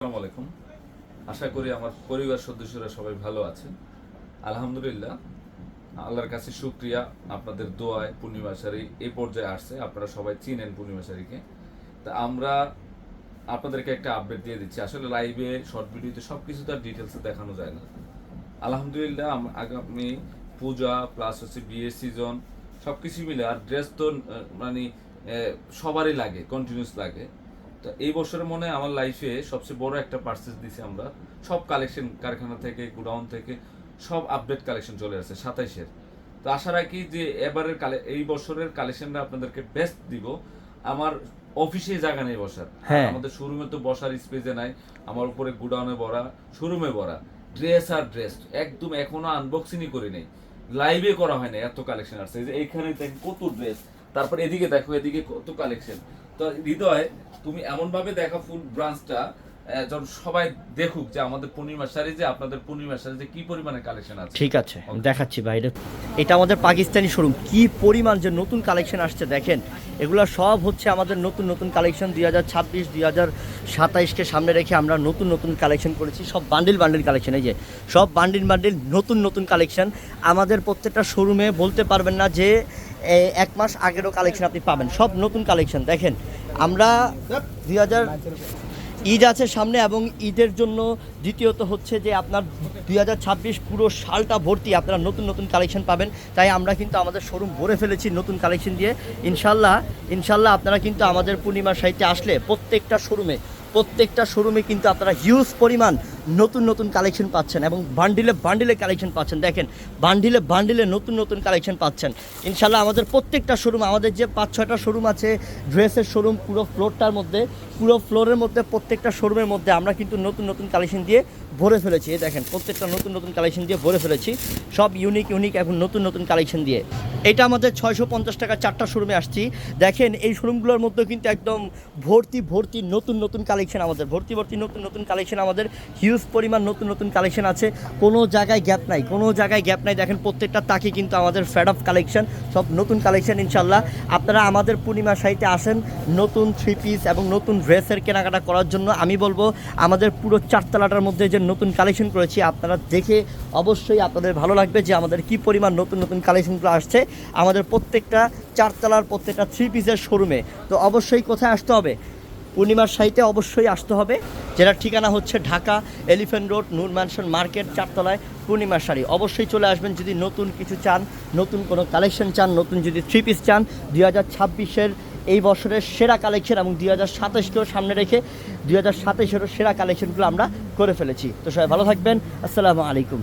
আসসালামু আলাইকুম। আশা করি আমার পরিবার সদস্যরা সবাই ভালো আছেন। আলহামদুলিল্লাহ, আল্লাহর কাছে শুকরিয়া, আপনাদের দোয়ায় পূর্ণিমা শাড়ি এই পর্যায়ে আসছে। আপনারা সবাই চিনেন পূর্ণিমা শাড়িকে। তা আমরা আপনাদেরকে একটা আপডেট দিয়ে দিচ্ছি। আসলে লাইভে শর্ট ভিডিওতে সব কিছু তার ডিটেলসে দেখানো যায় না। আলহামদুলিল্লাহ, আগামী পূজা প্লাস হচ্ছে বিয়ের সিজন সব কিছু মিলে, আর ড্রেস তো মানে সবারই লাগে, কন্টিনিউস লাগে। তো এই বছরের মনে হয় আমার লাইফে সবচেয়ে বড় একটা পার্সেস দিছি আমরা। সব কালেকশন কারখানা থেকে, গোডাউন থেকে সব আপডেট কালেকশন চলে আসছে 27-এর। তো আশা রাখি যে এই বছরের কালেকশনটা আপনাদেরকে বেস্ট দিব। আমার অফিসে জায়গা নেই বসার, আমাদের শোরুমে তো বসার স্পেসে নাই। আমার উপরে গোডাউনে ভরা, শোরুমে ভরা ড্রেস আর ড্রেস, একদম এখনো আনবক্সিংই করি নাই, লাইভে করা হয় না, এত কালেকশন আসছে। এইখানে দেখেন কত ড্রেস, তারপর এদিকে দেখো, এদিকে কত কালেকশন। তো হৃদয়, তুমি এমন ভাবে দেখো ফুল ব্রাঞ্চটা, যেন সবাই দেখুক যে আমাদের পূর্ণিমা শাড়ি, যে আপনাদের পূর্ণিমা শাড়ি যে কি পরিমাণে কালেকশন আছে। ঠিক আছে, দেখাচ্ছি ভাই। এটা আমাদের পাকিস্তানি শোরুম, কি পরিমাণ যে নতুন কালেকশন আসছে দেখেন। এগুলো সব হচ্ছে আমাদের নতুন নতুন কালেকশন 2026 2027কে সামনে রেখে আমরা নতুন নতুন কালেকশন করেছি। সব বান্ডিল বান্ডিল কালেকশন, এই যে সব বান্ডিল বান্ডিল নতুন নতুন কালেকশন। আমাদের প্রত্যেকটা শোরুমে বলতে পারবেন না যে 1 মাস আগেরও কালেকশন আপনি পাবেন, সব নতুন কালেকশন। দেখেন আমরা 2000 ঈদ আছে সামনে, এবং ঈদের জন্য দ্বিতীয়ত হচ্ছে যে আপনার 2026 পুরো সালটা ভর্তি আপনারা নতুন নতুন কালেকশন পাবেন। তাই আমরা কিন্তু আমাদের শোরুম ভরে ফেলেছি নতুন কালেকশন দিয়ে। ইনশাল্লাহ আপনারা কিন্তু আমাদের পূর্ণিমার সাইটে আসলে প্রত্যেকটা শোরুমে কিন্তু আপনারা হিউজ পরিমাণ নতুন নতুন কালেকশন পাচ্ছেন, এবং বান্ডিলে বান্ডিলে কালেকশন পাচ্ছেন। দেখেন বান্ডিলে বান্ডিলে নতুন নতুন কালেকশন পাচ্ছেন ইনশাল্লাহ। আমাদের প্রত্যেকটা শোরুম, আমাদের যে 5-6টা শোরুম আছে ড্রেসের শোরুম, পুরো ফ্লোরের মধ্যে প্রত্যেকটা শোরুমের মধ্যে আমরা কিন্তু নতুন নতুন কালেকশন দিয়ে ভরে ফেলেছি। দেখেন প্রত্যেকটা নতুন নতুন কালেকশন দিয়ে ভরে ফেলেছি, সব ইউনিক এখন নতুন নতুন কালেকশন দিয়ে। এটা আমাদের 650 টাকা 4টা শোরুমে আসছি। দেখেন এই শোরুমগুলোর মধ্যে কিন্তু একদম ভর্তি নতুন নতুন কালেকশন, আমাদের ভর্তি নতুন নতুন কালেকশন, আমাদের হিউজ পরিমাণ নতুন নতুন কালেকশন আছে। কোনো জায়গায় গ্যাপ নাই, দেখেন প্রত্যেকটা তাকে কিন্তু আমাদের ফ্যাড অফ কালেকশন, সব নতুন কালেকশন। ইনশাল্লাহ আপনারা আমাদের পূর্ণিমা সাইটে আসেন নতুন 3 পিস এবং নতুন ড্রেসের কেনাকাটা করার জন্য। আমি বলবো আমাদের পুরো 4 তলাটার মধ্যে যে নতুন কালেকশন করেছি, আপনারা দেখে অবশ্যই আপনাদের ভালো লাগবে যে আমাদের কি পরিমাণ নতুন নতুন কালেকশনগুলো আসছে আমাদের প্রত্যেকটা 4 তলার প্রত্যেকটা 3 পিসের শোরুমে। তো অবশ্যই কোথায় আসতে হবে? পূর্ণিমার সাইটে অবশ্যই আসতে হবে, যেটার ঠিকানা হচ্ছে ঢাকা এলিফ্যান্ট রোড, নূর ম্যানশন মার্কেট, 4 তলায় পূর্ণিমার শাড়ি। অবশ্যই চলে আসবেন যদি নতুন কিছু চান, নতুন কোনো কালেকশন চান, নতুন যদি 3 পিস চান। 2026-এর এই বছরের সেরা কালেকশন এবং 2027কেও সামনে রেখে 2027-এরও সেরা কালেকশনগুলো আমরা করে ফেলেছি। তো সবাই ভালো থাকবেন, আসসালামু আলাইকুম।